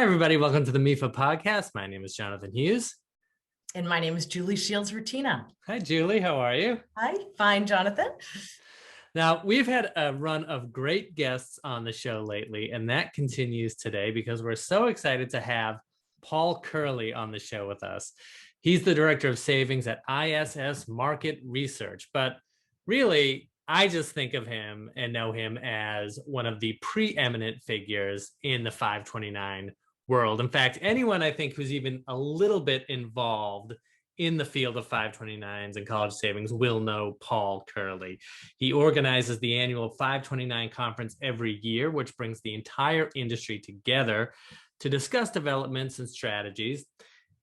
Hi, everybody. Welcome to the MEFA Podcast. My name is Jonathan Hughes. And my name is Julie Shields-Rutyna. Hi, Julie. How are you? Hi, fine, Jonathan. Now, we've had a run of great guests on the show lately, and that continues today because we're so excited to have Paul Curley on the show with us. He's the Director of Savings at ISS Market Research, but really, I just think of him and know him as one of the preeminent figures in the 529 world. In fact, anyone I think who's even a little bit involved in the field of 529s and college savings will know Paul Curley. He organizes the annual 529 conference every year, which brings the entire industry together to discuss developments and strategies.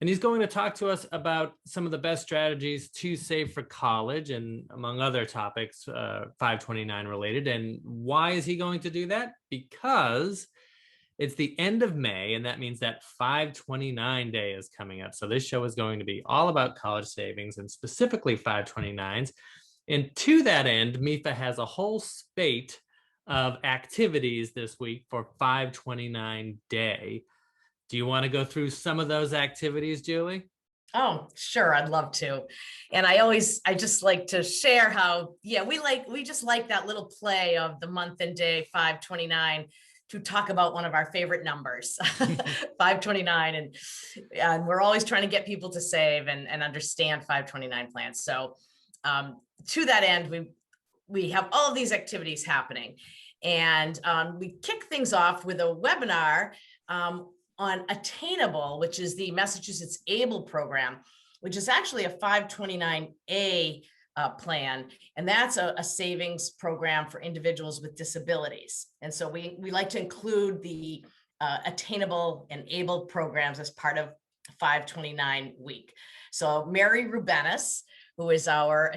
And he's going to talk to us about some of the best strategies to save for college and among other topics, 529 related. And why is he going to do that? Because it's the end of May, and that means that 529 day is coming up. So this show is going to be all about college savings and specifically 529s. And to that end, MEFA has a whole spate of activities this week for 529 day. Do you want to go through some of those activities, Julie? Oh, sure. I'd love to. And I just like to share how, we just like that little play of the month and day 529 to talk about one of our favorite numbers, 529. And we're always trying to get people to save and understand 529 plans. So to that end, we have all of these activities happening. And we kick things off with a webinar on Attainable, which is the Massachusetts ABLE program, which is actually a 529A plan. And that's a savings program for individuals with disabilities. And so we like to include the Attainable and ABLE programs as part of 529 week. So Mary Rubenis, who is our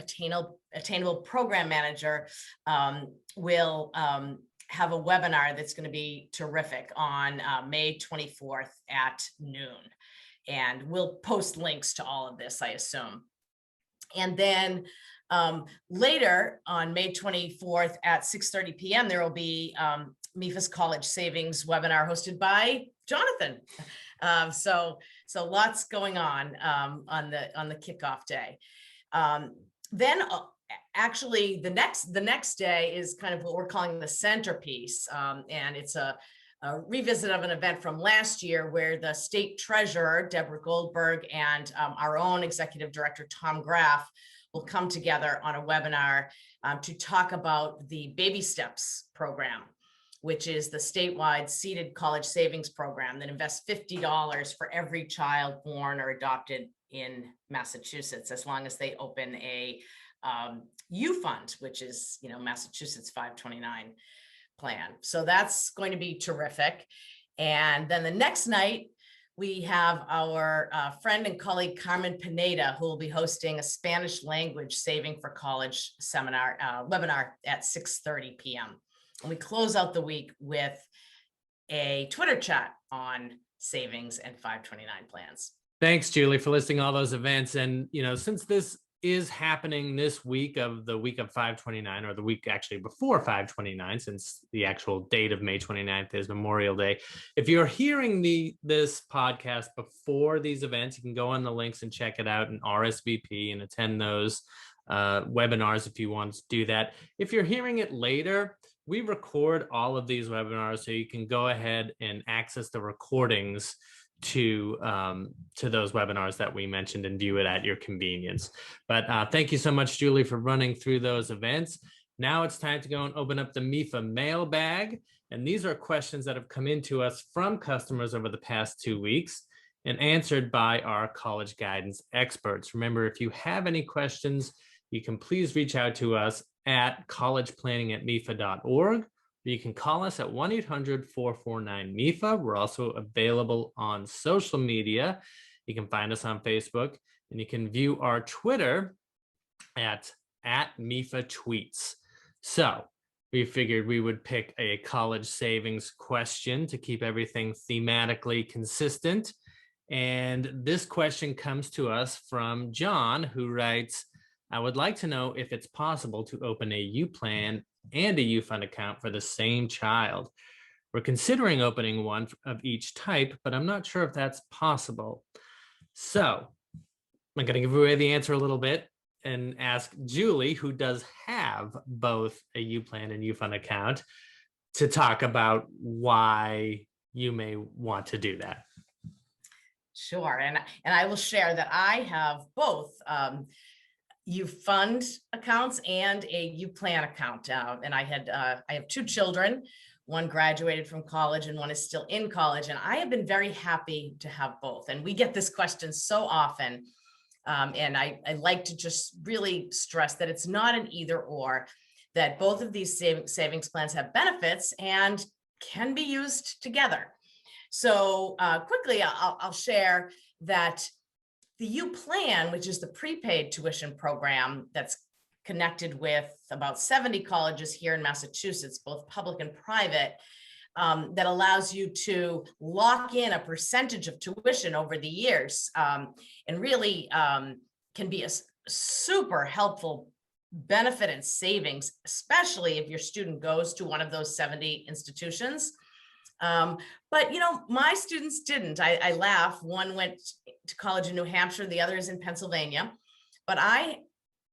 Attainable program manager, will have a webinar that's going to be terrific on May 24th at noon. And we'll post links to all of this, I assume. And then later on May 24th at 6:30 p.m., there will be MEFA's College Savings webinar hosted by Jonathan. So lots going on the kickoff day. Then actually the next day is kind of what we're calling the centerpiece, and it's a revisit of an event from last year where the state treasurer Deborah Goldberg and our own executive director Tom Graff will come together on a webinar to talk about the Baby Steps program, which is the statewide seeded college savings program that invests $50 for every child born or adopted in Massachusetts, as long as they open a U.Fund, which is, Massachusetts 529 plan. So that's going to be terrific. And then the next night, we have our friend and colleague Carmen Pineda, who will be hosting a Spanish language saving for college seminar webinar at 6:30 p.m. And we close out the week with a Twitter chat on savings and 529 plans. Thanks, Julie, for listing all those events. And, since this is happening this week of 529, or the week actually before 529, since the actual date of May 29th is Memorial Day. If you're hearing this podcast before these events, you can go on the links and check it out and RSVP and attend those webinars if you want to do that. If you're hearing it later, we record all of these webinars so you can go ahead and access the recordings to those webinars that we mentioned and view it at your convenience. But thank you so much, Julie, for running through those events. Now it's time to go and open up the MEFA Mailbag. And these are questions that have come into us from customers over the past 2 weeks and answered by our college guidance experts. Remember, if you have any questions, you can please reach out to us at collegeplanning@mefa.org. You can call us at 1-800-449-MEFA. We're also available on social media. You can find us on Facebook, and you can view our Twitter at MEFA Tweets. So we figured we would pick a college savings question to keep everything thematically consistent. And this question comes to us from John, who writes, I would like to know if it's possible to open a U-Plan and a U-Fund account for the same child. We're considering opening one of each type, but I'm not sure if that's possible. So I'm going to give away the answer a little bit and ask Julie, who does have both a U.Plan and U.Fund account, to talk about why you may want to do that. Sure, and I will share that I have both U.Fund accounts and a U.Plan account, and I have two children. One graduated from college and one is still in college, and I have been very happy to have both. And we get this question so often, and I like to just really stress that it's not an either or, that both of these savings plans have benefits and can be used together. So quickly, I'll share that the U.Plan, which is the prepaid tuition program that's connected with about 70 colleges here in Massachusetts, both public and private, that allows you to lock in a percentage of tuition over the years, and really can be a super helpful benefit and savings, especially if your student goes to one of those 70 institutions. But my students didn't. I laugh. One went to college in New Hampshire, the other is in Pennsylvania. But I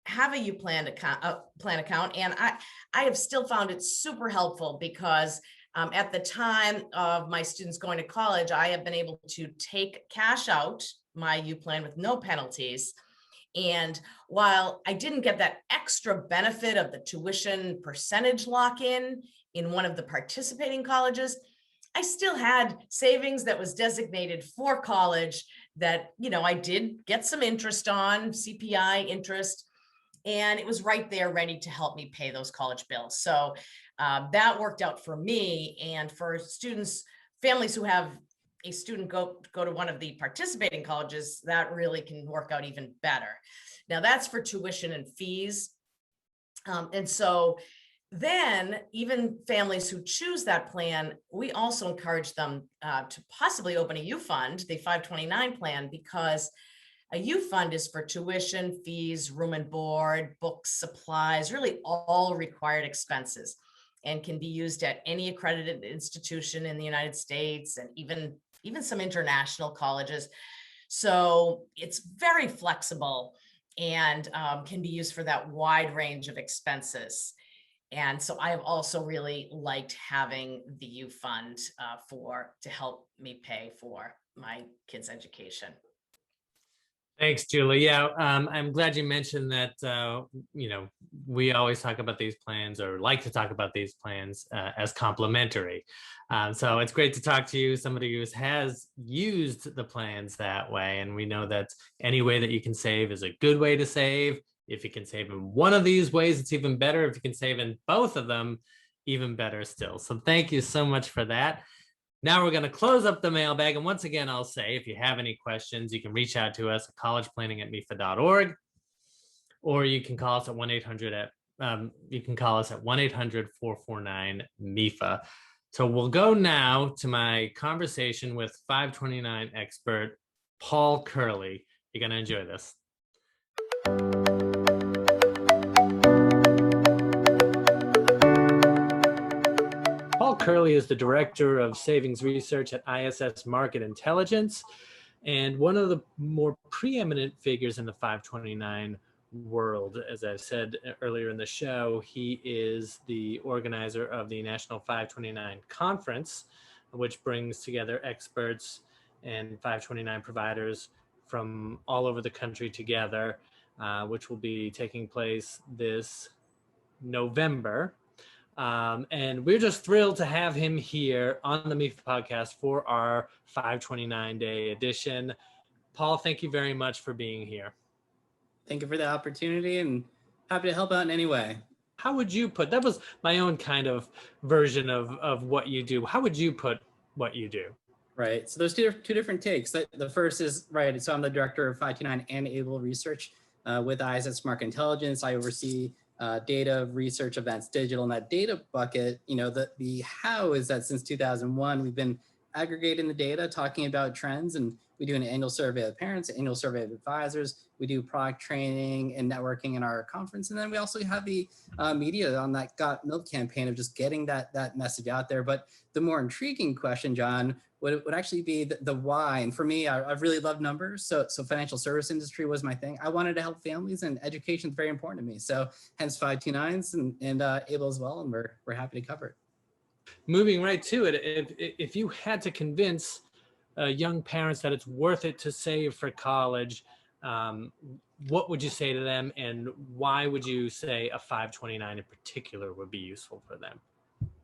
have a U.Plan account, and I have still found it super helpful because at the time of my students going to college, I have been able to take cash out my U.Plan with no penalties. And while I didn't get that extra benefit of the tuition percentage lock-in in one of the participating colleges, I still had savings that was designated for college that, I did get some interest on, CPI interest, and it was right there ready to help me pay those college bills. So that worked out for me. And for students, families who have a student go to one of the participating colleges, that really can work out even better. Now that's for tuition and fees. And so then even families who choose that plan, we also encourage them to possibly open a U.Fund, the 529 plan, because a U.Fund is for tuition, fees, room and board, books, supplies, really all required expenses, and can be used at any accredited institution in the United States and even some international colleges. So it's very flexible and can be used for that wide range of expenses. And so I have also really liked having the U.Fund to help me pay for my kids' education. Thanks, Julie. Yeah, I'm glad you mentioned that, we always talk about these plans, or like to talk about these plans as complementary. So it's great to talk to you, somebody who has used the plans that way. And we know that any way that you can save is a good way to save. If you can save in one of these ways, it's even better. If you can save in both of them, even better still. So thank you so much for that. Now we're going to close up the mailbag. And once again, I'll say, if you have any questions, you can reach out to us at collegeplanning@mefa.org, or you can call us at 1-800-449-MEFA. So we'll go now to my conversation with 529 expert Paul Curley. You're going to enjoy this. Paul Curley is the Director of Savings Research at ISS Market Intelligence, and one of the more preeminent figures in the 529 world. As I said earlier in the show, he is the organizer of the National 529 Conference, which brings together experts and 529 providers from all over the country together, which will be taking place this November. And we're just thrilled to have him here on the MEFA podcast for our 529 day edition. Paul, thank you very much for being here. Thank you for the opportunity, and happy to help out in any way. How would you put, that was my own kind of version of what you do. How would you put what you do? Right. So there's two different takes. The first is, right, so I'm the Director of 529 and Attainable Research with ISS Market Intelligence. I oversee data, research, events, digital. And that data bucket, the how is that since 2001, we've been aggregating the data, talking about trends, and We do an annual survey of parents, annual survey of advisors. We do product training and networking in our conference. And then we also have the media on that Got Milk campaign of just getting that message out there. But the more intriguing question, John, would actually be the why. And for me, I've really loved numbers. So financial service industry was my thing. I wanted to help families, and education is very important to me. So hence 529s and Able as well. And we're happy to cover it. Moving right to it, if you had to convince young parents that it's worth it to save for college, what would you say to them, and why would you say a 529 in particular would be useful for them?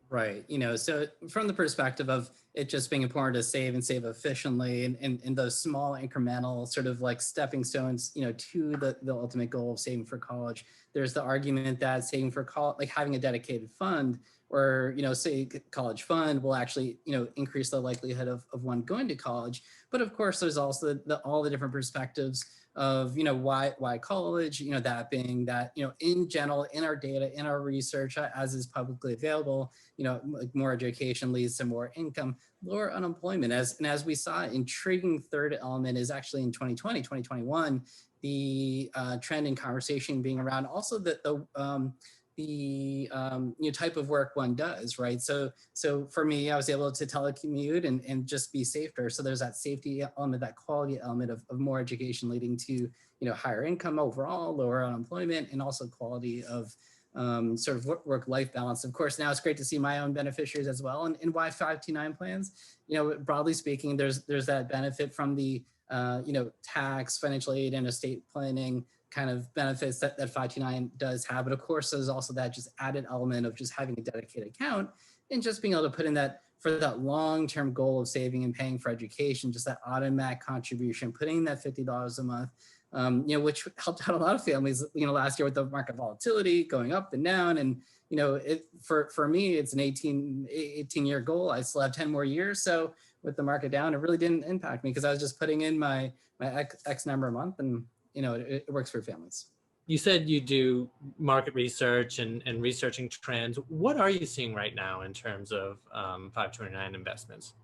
Right. So from the perspective of it just being important to save and save efficiently and those small incremental sort of like stepping stones, to the ultimate goal of saving for college, there's the argument that saving for college, like having a dedicated fund or, say college fund will actually, increase the likelihood of one going to college. But of course, there's also all the different perspectives of, why college, that being that, in general, in our data, in our research, as is publicly available, like more education leads to more income, lower unemployment. As we saw, intriguing third element is actually in 2020, 2021, the trend in conversation being around also the type of work one does, right? So for me, I was able to telecommute and just be safer. So there's that safety element, that quality element of more education leading to, higher income overall, lower unemployment, and also quality of sort of work-life balance. Of course, now it's great to see my own beneficiaries as well. And why 529 plans? Broadly speaking, there's that benefit from the, tax, financial aid, and estate planning kind of benefits that 529 does have. But of course, there's also that just added element of just having a dedicated account and just being able to put in that for that long-term goal of saving and paying for education, just that automatic contribution, putting in that $50 a month, which helped out a lot of families, last year with the market volatility going up and down. And, for me, it's an 18-year goal. I still have 10 more years. So with the market down, it really didn't impact me because I was just putting in my X number a month, and it works for families. You said you do market research and researching trends. What are you seeing right now in terms of 529 investments?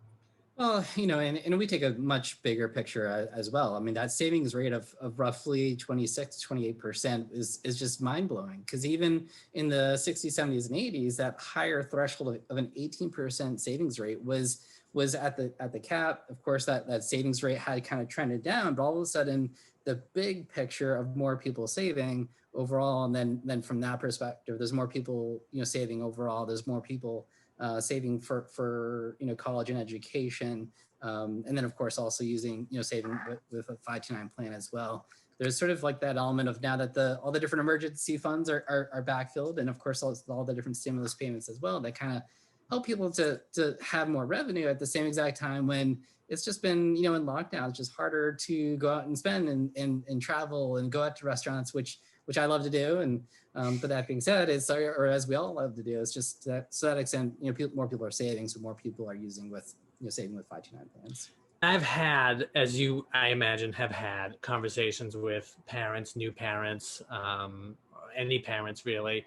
Well, and we take a much bigger picture as well. I mean, that savings rate of roughly 26, 28% is just mind blowing, because even in the 60s, 70s, and 80s, that higher threshold of an 18% savings rate was at the cap. Of course, that savings rate had kind of trended down, but all of a sudden, the big picture of more people saving overall, and then from that perspective, there's more people saving overall. There's more people saving for college and education, and then of course also using saving with a 529 plan as well. There's sort of like that element of now that all the different emergency funds are backfilled, and of course all the different stimulus payments as well, that kind of help people to have more revenue at the same exact time when it's just been in lockdown. It's just harder to go out and spend and travel and go out to restaurants, which I love to do. And but that being said, or as we all love to do, it's just that to that extent, more people are saving, so more people are using saving with 529 plans. I've had, as you, I imagine, have had conversations with parents, new parents, any parents really,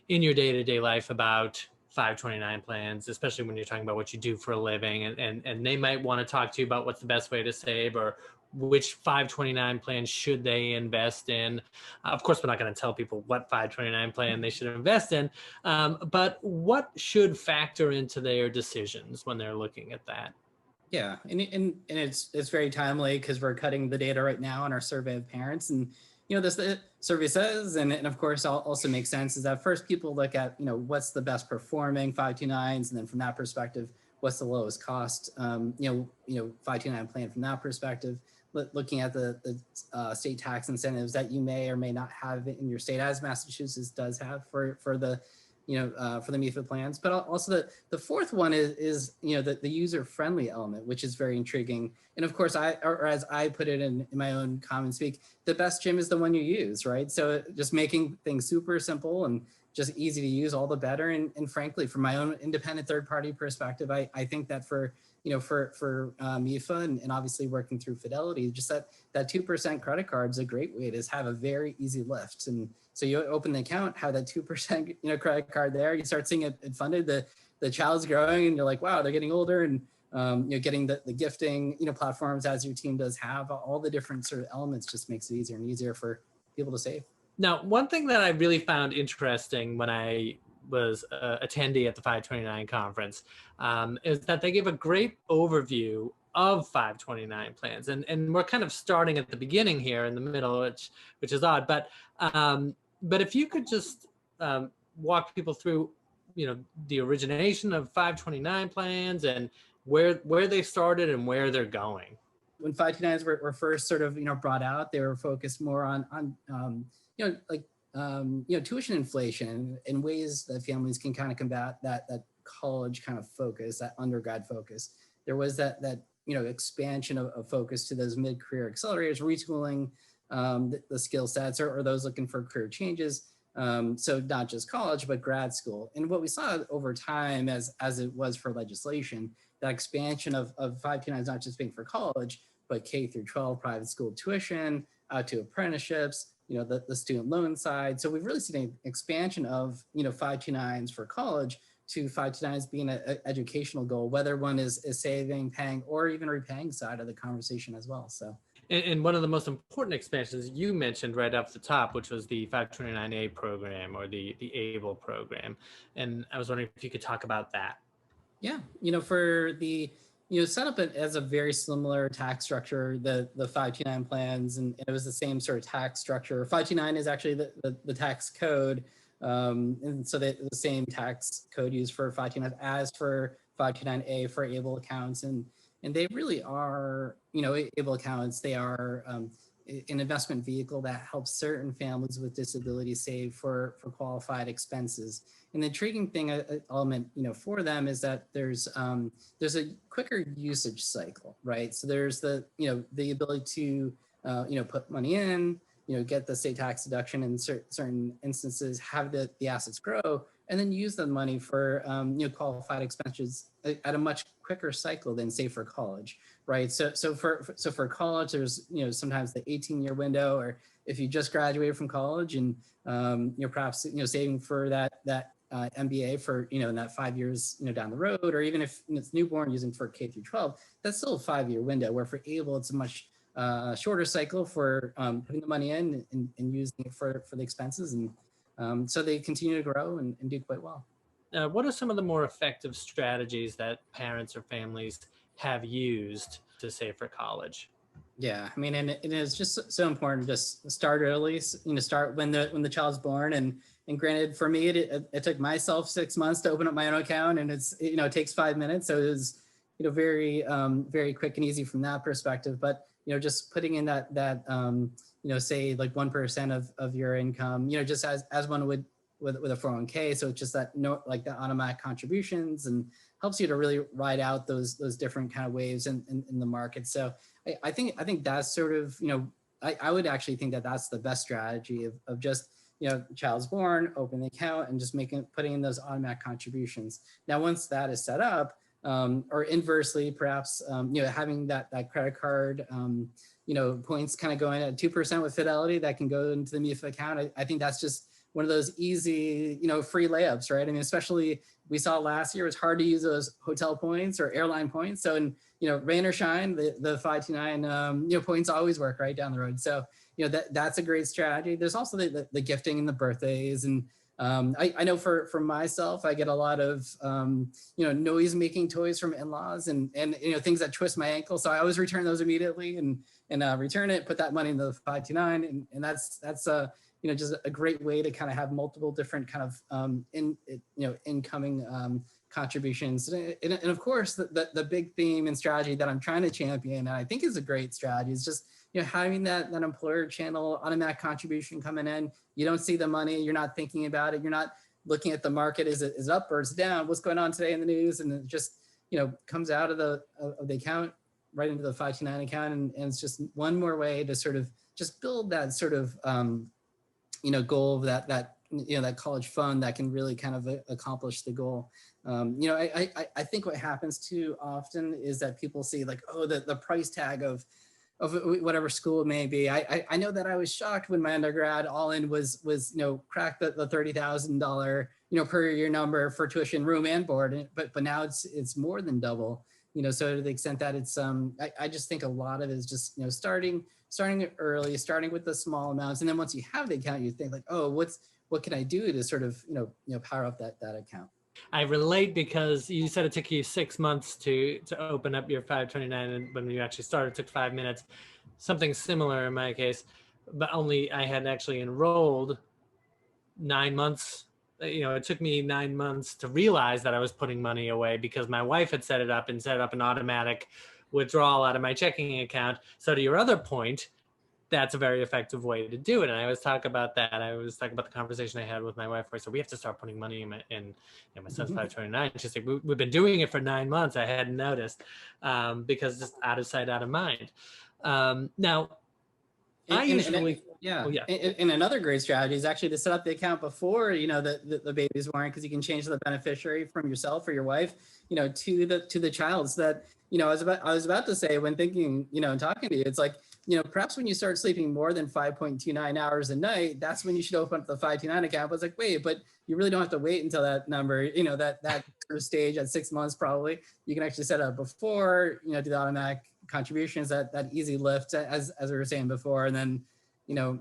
in your day-to-day life about 529 plans, especially when you're talking about what you do for a living, and they might want to talk to you about what's the best way to save or which 529 plan should they invest in. Of course, we're not going to tell people what 529 plan they should invest in, but what should factor into their decisions when they're looking at that? Yeah, and it's very timely because we're cutting the data right now on our survey of parents, and the survey says, and of course also makes sense, is that first people look at what's the best performing 529s, and then from that perspective, what's the lowest cost 529 plan from that perspective. Looking at the state tax incentives that you may or may not have in your state, as Massachusetts does have for the for the MEFA plans. But also the fourth one is the user-friendly element, which is very intriguing. And of course, as I put it in my own common speak, the best gym is the one you use, right? So just making things super simple and just easy to use, all the better. And frankly, from my own independent third-party perspective, I think that for MEFA and obviously working through Fidelity, just that 2% credit card is a great way to have a very easy lift. And so you open the account, have that 2% credit card there, you start seeing it funded, the child's growing, and you're like, wow, they're getting older, and getting the gifting, platforms as your team does have, all the different sort of elements just makes it easier and easier for people to save. Now, one thing that I really found interesting when I was attendee at the 529 conference is that they gave a great overview of 529 plans, and we're kind of starting at the beginning here in the middle, which is odd, but if you could just walk people through, the origination of 529 plans and where they started and where they're going. When 529s were first sort of brought out, they were focused more on tuition inflation and ways that families can kind of combat that college kind of focus, that undergrad focus. There was that expansion of focus to those mid-career accelerators, retooling the skill sets or those looking for career changes. So not just college, but grad school. And what we saw over time, as it was for legislation, that expansion of 529s not just being for college, but K through 12 private school tuition, out to apprenticeships, the student loan side. So we've really seen an expansion of 529s for college to 529s being an educational goal, whether one is saving, paying, or even repaying side of the conversation as well. So. And one of the most important expansions you mentioned right off the top, which was the 529A program or the ABLE program. And I was wondering if you could talk about that. Yeah, for the, set up as a very similar tax structure, the 529 plans, and it was the same sort of tax structure. 529 is actually the tax code. And so the same tax code used for 529 as for 529A for ABLE accounts. And they really are, ABLE accounts, they are an investment vehicle that helps certain families with disabilities save for qualified expenses. And the intriguing thing element, for them is that there's a quicker usage cycle, right? So there's the ability to, put money in, get the state tax deduction in certain instances, have the assets grow, and then use the money for qualified expenses at a much quicker cycle than say for college, right? So for college, there's sometimes the 18-year window, or if you just graduated from college and perhaps saving for that MBA for in that 5 years down the road, or even if it's newborn using for K through 12, that's still a 5-year window. Where for ABLE, it's a much shorter cycle for putting the money in and using it for the expenses, and so they continue to grow and do quite well. What are some of the more effective strategies that parents or families have used to save for college? Yeah, I mean, and it is just so important to just start early, start when the child's born. And granted, for me, it took myself 6 months to open up my own account, and it's, it takes 5 minutes. So it was, very, very quick and easy from that perspective. But, just putting in that say like 1% of your income, just as one would with a 401k. So it's just that like the automatic contributions, and helps you to really ride out those different kind of waves in the market. So I think that's sort of, I would actually think that that's the best strategy of just, child's born, open the account, and just putting in those automatic contributions. Now, once that is set up, or inversely, perhaps, having that credit card, points kind of going at 2% with Fidelity that can go into the MEFA account. I think that's just one of those easy, free layups, right? I mean, especially we saw last year, it's hard to use those hotel points or airline points. So, in rain or shine, the 529 points always work right down the road. So, that's a great strategy. There's also the gifting and the birthdays, and I know for myself, I get a lot of noise making toys from in-laws and things that twist my ankle. So I always return those immediately and return it, put that money in the 529, and that's just a great way to kind of have multiple different kind of incoming contributions. And of course, the big theme and strategy that I'm trying to champion, and I think is a great strategy, is just having that employer channel automatic contribution coming in. You don't see the money, you're not thinking about it, you're not looking at the market, is it up or is it down, what's going on today in the news, and it just comes out of the account right into the 529 account, and it's just one more way to sort of just build that sort of goal of that college fund that can really kind of accomplish the goal. I think what happens too often is that people see like, oh, the price tag of whatever school it may be. I know that I was shocked when my undergrad all in was cracked the $30,000 per year number for tuition, room and board, but now it's more than double. So to the extent that it's, I just think a lot of it is just, starting early, starting with the small amounts. And then once you have the account, you think like, oh, what can I do to sort of, power up that account? I relate because you said it took you 6 months to open up your 529, and when you actually started, it took 5 minutes. Something similar in my case, but only I had actually enrolled 9 months. It took me 9 months to realize that I was putting money away because my wife had set it up an automatic withdrawal out of my checking account. So to your other point, that's a very effective way to do it. And I always talk about that. I always talk about the conversation I had with my wife where I said, we have to start putting money in my son's 529. She's like, we've been doing it for 9 months. I hadn't noticed because just out of sight, out of mind. Now, and another great strategy is actually to set up the account before the baby's born, because you can change the beneficiary from yourself or your wife to the child. So that I was about to say, when thinking and talking to you, it's like perhaps when you start sleeping more than 5.29 hours a night, that's when you should open up the 529 account. But it's like, wait, but you really don't have to wait until that number, that sort of stage at 6 months. Probably you can actually set up before, do the automatic contributions, that easy lift, as we were saying before. And then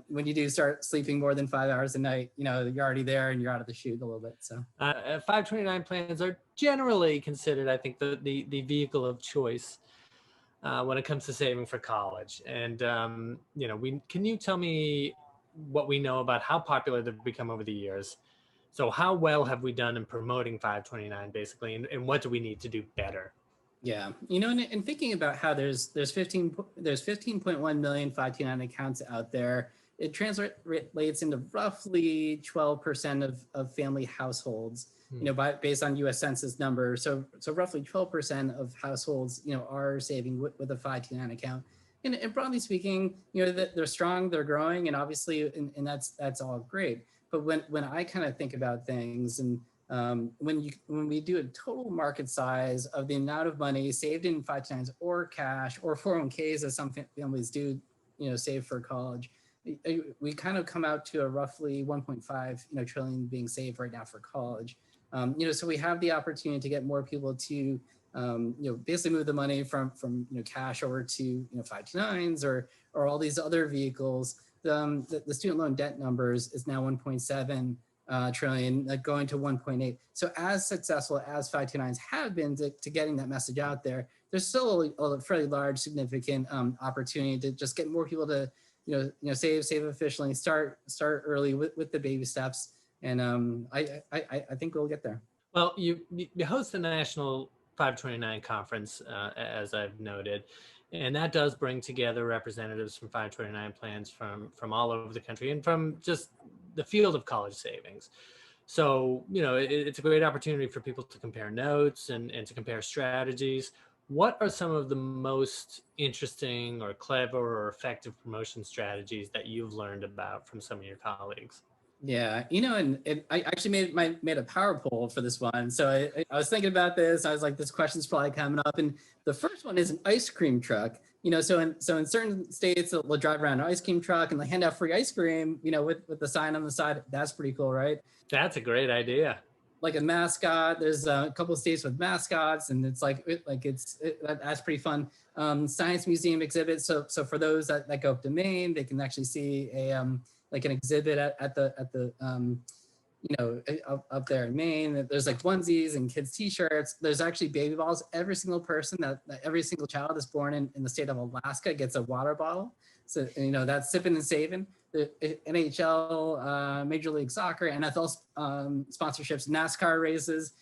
when you do start sleeping more than 5 hours a night, you're already there and you're out of the chute a little bit. So 529 plans are generally considered, I think, the vehicle of choice when it comes to saving for college. And can you tell me what we know about how popular they've become over the years? So how well have we done in promoting 529 basically, and what do we need to do better? Yeah, and thinking about how there's 15.1 million 529 accounts out there, it translates into roughly 12% of family households, based on U.S. Census numbers. So roughly 12% of households, are saving with a 529 account. And broadly speaking, they're strong, they're growing, and obviously, and that's all great. But when I kind of think about things, and when we do a total market size of the amount of money saved in 529s or cash or 401ks, as some families do, save for college, we kind of come out to a roughly 1.5 trillion being saved right now for college. So we have the opportunity to get more people to basically move the money from cash over to 529s or all these other vehicles. The student loan debt numbers is now 1.7 trillion, going to 1.8. So as successful as 529s have been to getting that message out there, there's still a fairly large, significant opportunity to just get more people to save efficiently, start early with the baby steps, and I think we'll get there. Well, you host the National 529 Conference, as I've noted, and that does bring together representatives from 529 plans from all over the country and from just the field of college savings. So, it's a great opportunity for people to compare notes and to compare strategies. What are some of the most interesting or clever or effective promotion strategies that you've learned about from some of your colleagues? Yeah, and I actually made a power poll for this one. So I was thinking about this. I was like, this question's probably coming up. And the first one is an ice cream truck. So in certain states, they'll drive around an ice cream truck and they hand out free ice cream, with the sign on the side. That's pretty cool, right? That's a great idea. Like a mascot. There's a couple of states with mascots, and it's that's pretty fun. Science museum exhibits. So for those that go up to Maine, they can actually see an exhibit at the up there in Maine. There's like onesies and kids t-shirts. There's actually baby bottles. Every single person every single child that's born in the state of Alaska gets a water bottle. So that's sipping and saving. The NHL, Major League Soccer, NFL sponsorships, NASCAR races,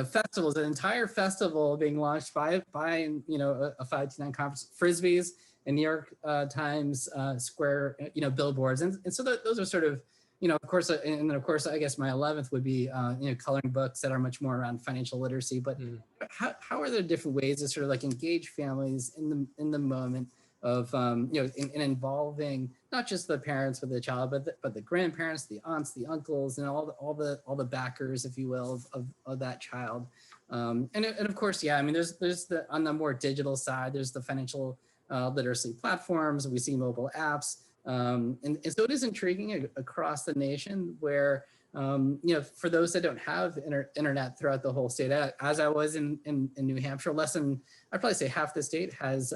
festivals, an entire festival being launched by a 529 conference, Frisbees, and New York Times Square, billboards. And so those are sort of, of course, and then of course, I guess my 11th would be, coloring books that are much more around financial literacy. But how are there different ways to sort of like engage families in the moment of, in involving not just the parents with the child, but the grandparents, the aunts, the uncles, and all the backers, if you will, of that child. And of course, yeah, I mean, there's the, on the more digital side, there's the financial literacy platforms. We see mobile apps. And so it is intriguing across the nation where For those that don't have internet throughout the whole state, as I was in New Hampshire, I'd probably say half the state has,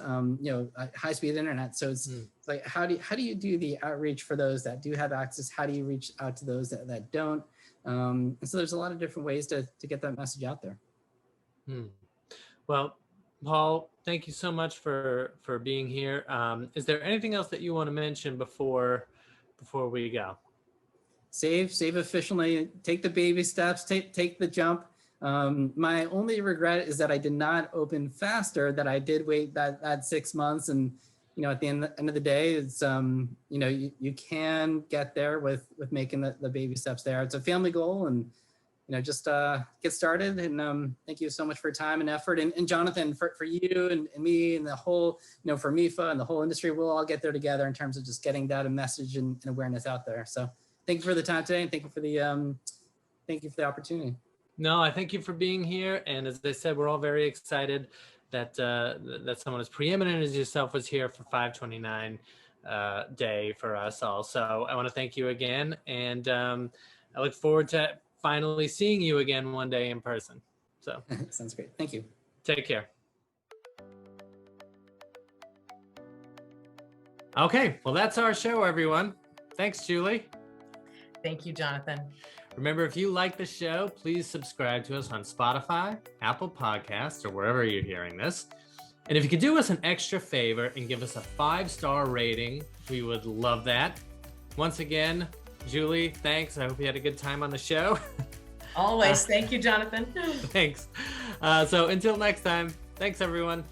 high-speed internet. So it's like, how do you do the outreach for those that do have access? How do you reach out to those that don't? And so there's a lot of different ways to get that message out there. Well, Paul, thank you so much for being here. Is there anything else that you want to mention before we go? Save efficiently, take the baby steps, take the jump. My only regret is that I did not open faster, that I did wait that 6 months. And, at the end of the day, it's, you can get there with making the baby steps there. It's a family goal, and, just get started. And thank you so much for your time and effort. And Jonathan, for you and me and the whole, for MEFA and the whole industry, we'll all get there together in terms of just getting that message and awareness out there. So thank you for the time today, and thank you for the opportunity. No, I thank you for being here. And as I said, we're all very excited that someone as preeminent as yourself was here for 529 day for us all. So I want to thank you again, and I look forward to finally seeing you again one day in person. So sounds great. Thank you. Take care. Okay, well, that's our show, everyone. Thanks, Julie. Thank you, Jonathan. Remember, if you like the show, please subscribe to us on Spotify, Apple Podcasts, or wherever you're hearing this. And if you could do us an extra favor and give us a 5-star rating, we would love that. Once again, Julie, thanks. I hope you had a good time on the show. Always. Thank you, Jonathan. Thanks. So until next time, thanks, everyone.